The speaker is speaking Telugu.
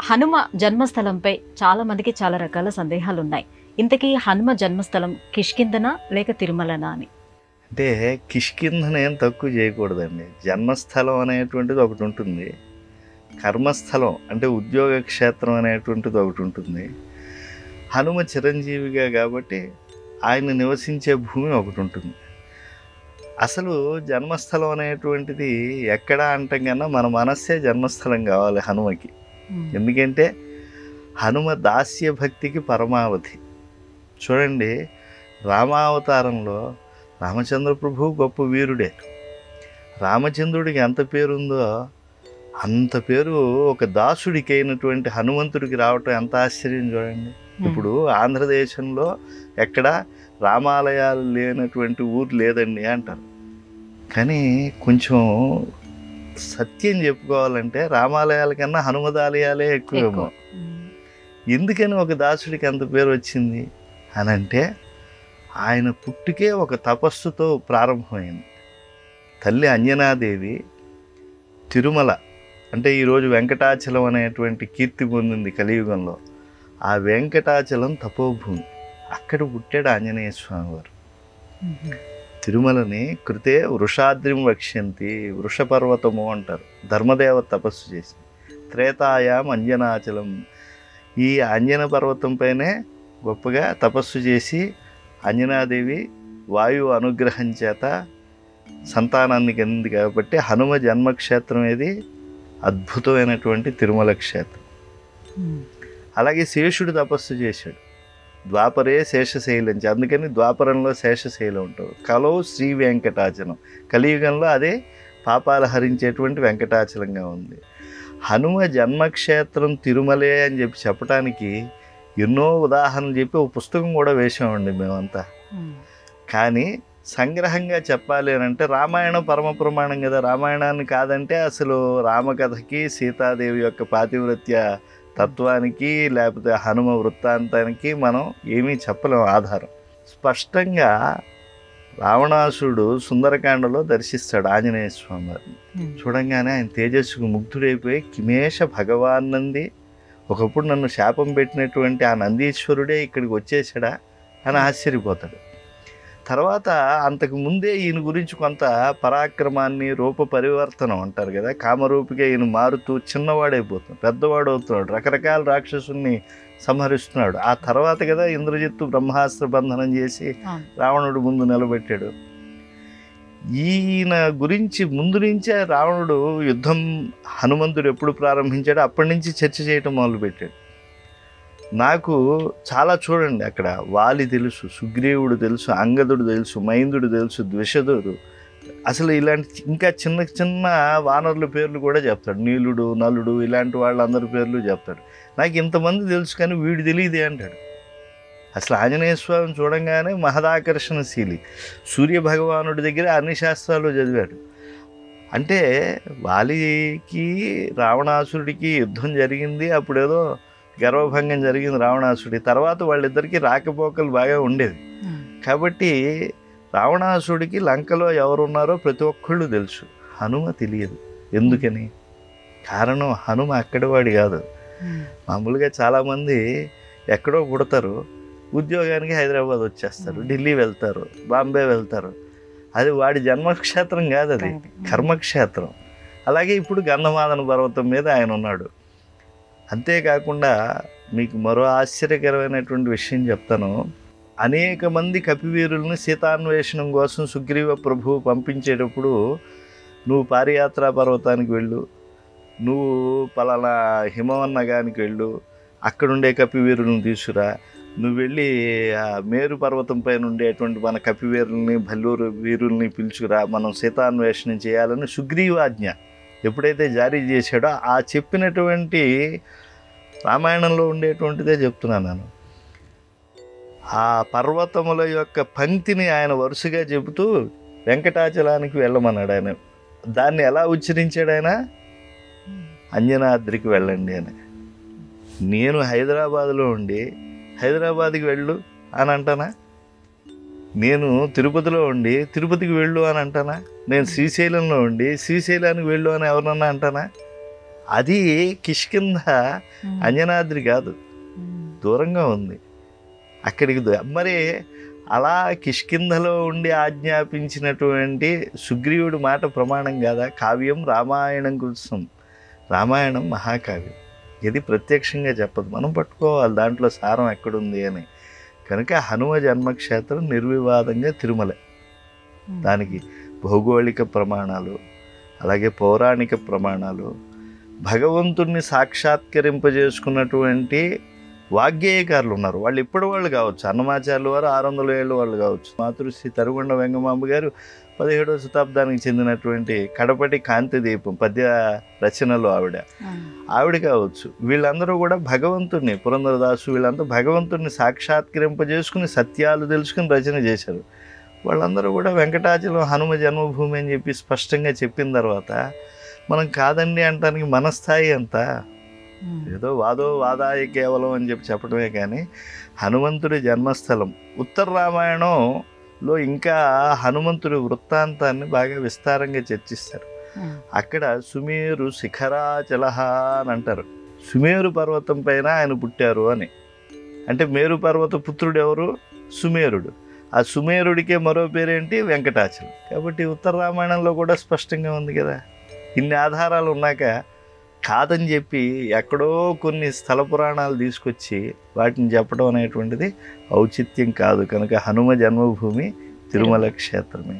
హనుమ జన్మస్థలంపై చాలా మందికి చాలా రకాల సందేహాలు ఉన్నాయి. ఇంతకీ హనుమ జన్మస్థలం కిష్కింధనా లేక తిరుమలనా అని? అంటే కిష్కింధను ఏం తక్కువ చేయకూడదండి. జన్మస్థలం అనేటువంటిది ఒకటి ఉంటుంది, కర్మస్థలం అంటే ఉద్యోగ క్షేత్రం అనేటువంటిది ఒకటి ఉంటుంది. హనుమ చిరంజీవిగా కాబట్టి ఆయన నివసించే భూమి ఒకటి ఉంటుంది. అసలు జన్మస్థలం అనేటువంటిది ఎక్కడ అంటాం కన్నా మన మనస్సే జన్మస్థలం కావాలి హనుమకి. ఎందుకంటే హనుమ దాస్య భక్తికి పరమావధి. చూడండి, రామావతారంలో రామచంద్ర ప్రభు గొప్ప వీరుడే. రామచంద్రుడికి ఎంత పేరుందో అంత పేరు ఒక దాసుడికి అయినటువంటి హనుమంతుడికి రావటం ఎంత ఆశ్చర్యం చూడండి. ఇప్పుడు ఆంధ్రదేశంలో ఎక్కడ రామాలయాలు లేనటువంటి ఊరు లేదండి అంటారు. కానీ కొంచెం సత్యం చెప్పుకోవాలంటే రామాలయాల కన్నా హనుమదాలయాలే ఎక్కువేమో. ఎందుకని ఒక దాసుడికి అంత పేరు వచ్చింది అని అంటే ఆయన పుట్టుకే ఒక తపస్సుతో ప్రారంభమైంది. తల్లి అంజనాదేవి తిరుమల అంటే ఈరోజు వెంకటాచలం అనేటువంటి కీర్తి పొందింది కలియుగంలో. ఆ వెంకటాచలం తపోభూమి, అక్కడ పుట్టాడు ఆంజనేయ స్వామి వారు. తిరుమలని కృతే వృషాద్రిం వక్ష్యంతి, వృషపర్వతము అంటారు. ధర్మదేవ తపస్సు చేసి త్రేతాయాం అంజనాచలం, ఈ అంజన పర్వతం పైనే గొప్పగా తపస్సు చేసి అంజనాదేవి వాయువు అనుగ్రహం చేత సంతానాన్ని కలిగింది. కాబట్టి హనుమ జన్మక్షేత్రం ఏది అద్భుతమైనటువంటి తిరుమల క్షేత్రం. అలాగే శేషుడు తపస్సు చేశాడు. ద్వాపరే శేషశైలంచి, అందుకని ద్వాపరంలో శేషశైలం ఉంటారు. కలో శ్రీ వెంకటాచలం, కలియుగంలో అదే పాపాలు హరించేటువంటి వెంకటాచలంగా ఉంది. హనుమ జన్మక్షేత్రం తిరుమలే అని చెప్పి చెప్పడానికి ఎన్నో ఉదాహరణలు చెప్పి ఒక పుస్తకం కూడా వేసామండి మేమంతా. కానీ సంగ్రహంగా చెప్పాలి అని అంటే రామాయణం పరమ ప్రమాణం కదా. రామాయణాన్ని కాదంటే అసలు రామకథకి, సీతాదేవి యొక్క పాతివ్రత్య తత్వానికి, లేకపోతే హనుమ వృత్తాంతానికి మనం ఏమీ చెప్పలేము ఆధారం. స్పష్టంగా రావణాసుడు సుందరకాండలో దర్శిస్తాడు ఆంజనేయ స్వామి వారిని. చూడంగానే ఆయన తేజస్సుకు ముగ్ధుడైపోయి కిమేష భగవాన్ నంది, ఒకప్పుడు నన్ను శాపం పెట్టినటువంటి ఆ నందీశ్వరుడే ఇక్కడికి వచ్చేసాడా అని ఆశ్చర్యపోతాడు. తర్వాత అంతకు ముందే ఈయన గురించి కొంత పరాక్రమాన్ని, రూప పరివర్తనం అంటారు కదా, కామరూపిగా ఈయన మారుతూ చిన్నవాడైపోతున్నాడు, పెద్దవాడు అవుతున్నాడు, రకరకాల రాక్షసుల్ని సంహరిస్తున్నాడు. ఆ తర్వాత కదా ఇంద్రజిత్తు బ్రహ్మాస్త్ర బంధనం చేసి రావణుడు ముందు నిలబెట్టాడు. ఈయన గురించి ముందు నుంచే రావణుడు యుద్ధం హనుమంతుడు ఎప్పుడు ప్రారంభించాడో అప్పటి నుంచి చర్చ చేయటం మొదలుపెట్టాడు. నాకు చాలా చూడండి, అక్కడ వాలి తెలుసు, సుగ్రీవుడు తెలుసు, అంగదుడు తెలుసు, మైందుడు తెలుసు, ద్విషదుడు, అసలు ఇలాంటి ఇంకా చిన్న చిన్న వానరుల పేర్లు కూడా చెప్తాడు. నీలుడు, నలుడు, ఇలాంటి వాళ్ళందరి పేర్లు చెప్తాడు. నాకు ఇంతమంది తెలుసు కానీ వీడు తెలియదే అంటాడు. అసలు ఆంజనేయ స్వామిని చూడంగానే మహదాకర్షణశీలి, సూర్య భగవానుడి దగ్గర అన్ని శాస్త్రాలు చదివాడు. అంటే వాలికి రావణాసురుడికి యుద్ధం జరిగింది, అప్పుడేదో గర్వభంగం జరిగింది రావణాసుడి. తర్వాత వాళ్ళిద్దరికీ రాకపోకలు బాగా ఉండేది. కాబట్టి రావణాసుడికి లంకలో ఎవరున్నారో ప్రతి ఒక్కళ్ళు తెలుసు, హనుమ తెలియదు. ఎందుకని? కారణం హనుమ అక్కడివాడి కాదు. మామూలుగా చాలామంది ఎక్కడో పుడతారు, ఉద్యోగానికి హైదరాబాద్ వచ్చేస్తారు, ఢిల్లీ వెళ్తారు, బాంబే వెళ్తారు. అది వాడి జన్మక్షేత్రం కాదు, అది కర్మక్షేత్రం. అలాగే ఇప్పుడు గంధమాదన పర్వతం మీద ఆయన ఉన్నాడు. అంతేకాకుండా మీకు మరో ఆశ్చర్యకరమైనటువంటి విషయం చెప్తాను. అనేక మంది కపివీరులను సీతాన్వేషణం కోసం సుగ్రీవ ప్రభువు పంపించేటప్పుడు, నువ్వు పారియాత్ర పర్వతానికి వెళ్ళు, నువ్వు పలానా హిమవన్నగానికి వెళ్ళు, అక్కడుండే కపివీరులను తీసుకురా, నువ్వు వెళ్ళి మేరు పర్వతం పైన ఉండేటువంటి మన కపివీరుల్ని, భల్లూరు వీరుల్ని పిలుచుకురా, మనం సీతాన్వేషణం చేయాలని సుగ్రీవాజ్ఞ ఎప్పుడైతే జారీ చేశాడో ఆ చెప్పినటువంటి రామాయణంలో ఉండేటువంటిదే చెప్తున్నాను నేను. ఆ పర్వతముల యొక్క పంక్తిని ఆయన వరుసగా చెబుతూ వెంకటాచలానికి వెళ్ళమన్నాడు. ఆయన దాన్ని ఎలా ఉచ్చరించాడు? ఆయన అంజనాద్రికి వెళ్ళండి అని. నేను హైదరాబాద్లో ఉండి హైదరాబాద్కి వెళ్ళు అని అంటానా? నేను తిరుపతిలో ఉండి తిరుపతికి వెళ్ళు అని అంటానా? నేను శ్రీశైలంలో ఉండి శ్రీశైలానికి వెళ్ళు అని ఎవరన్నా అంటానా? అది కిష్కింధ అంజనాద్రి కాదు, దూరంగా ఉంది. అక్కడికి మరి అలా కిష్కింధలో ఉండి ఆజ్ఞాపించినటువంటి సుగ్రీవుడి మాట ప్రమాణం కాదా? కావ్యం రామాయణం కృత్సం, రామాయణం మహాకావ్యం. ఇది ప్రత్యక్షంగా చెప్పదు, మనం పట్టుకోవాలి దాంట్లో సారం ఎక్కడుంది అని. కనుక హనుమ జన్మక్షేత్రం నిర్వివాదంగా తిరుమల. దానికి భౌగోళిక ప్రమాణాలు, అలాగే పౌరాణిక ప్రమాణాలు, భగవంతుణ్ణి సాక్షాత్కరింపజేసుకున్నటువంటి వాగ్గేయకారులు ఉన్నారు. వాళ్ళు ఇప్పటి వాళ్ళు కావచ్చు, అన్నమాచార్యుల వారు 600 ఏళ్ళ వాళ్ళు కావచ్చు, మాతృశ్రీ తరుగుండ వెంగమాంబ గారు 17వ శతాబ్దానికి చెందినటువంటి కడపటి కాంతి దీపం పద్య రచనలు ఆవిడ కావచ్చు. వీళ్ళందరూ కూడా భగవంతుణ్ణి, పురంధరదాసు వీళ్ళంతా భగవంతుణ్ణి సాక్షాత్కరింపజేసుకుని సత్యాలు తెలుసుకుని రచన చేశారు. వాళ్ళందరూ కూడా వెంకటాచలం హనుమ జన్మభూమి అని చెప్పి స్పష్టంగా చెప్పిన తర్వాత మనం కాదండి అంటానికి మన స్థాయి అంతా. ఏదో వాదాయ కేవలం అని చెప్పడమే కానీ హనుమంతుడి జన్మస్థలం ఉత్తర రామాయణంలో ఇంకా హనుమంతుడి వృత్తాంతాన్ని బాగా విస్తారంగా చర్చిస్తారు. అక్కడ సుమేరు శిఖరాచలహ అని అంటారు. సుమేరు పర్వతం పైన ఆయన పుట్టారు అని. అంటే మేరు పర్వత పుత్రుడు ఎవరు? సుమేరుడు. ఆ సుమేరుడికే మరో పేరేంటి? వెంకటాచలం. కాబట్టి ఉత్తర రామాయణంలో కూడా స్పష్టంగా ఉంది కదా. ఇన్ని ఆధారాలు ఉన్నాక కాదని చెప్పి ఎక్కడో కొన్ని స్థల పురాణాలు తీసుకొచ్చి వాటిని చెప్పడం అనేటువంటిది ఔచిత్యం కాదు. కనుక హనుమ జన్మభూమి తిరుమల క్షేత్రమే.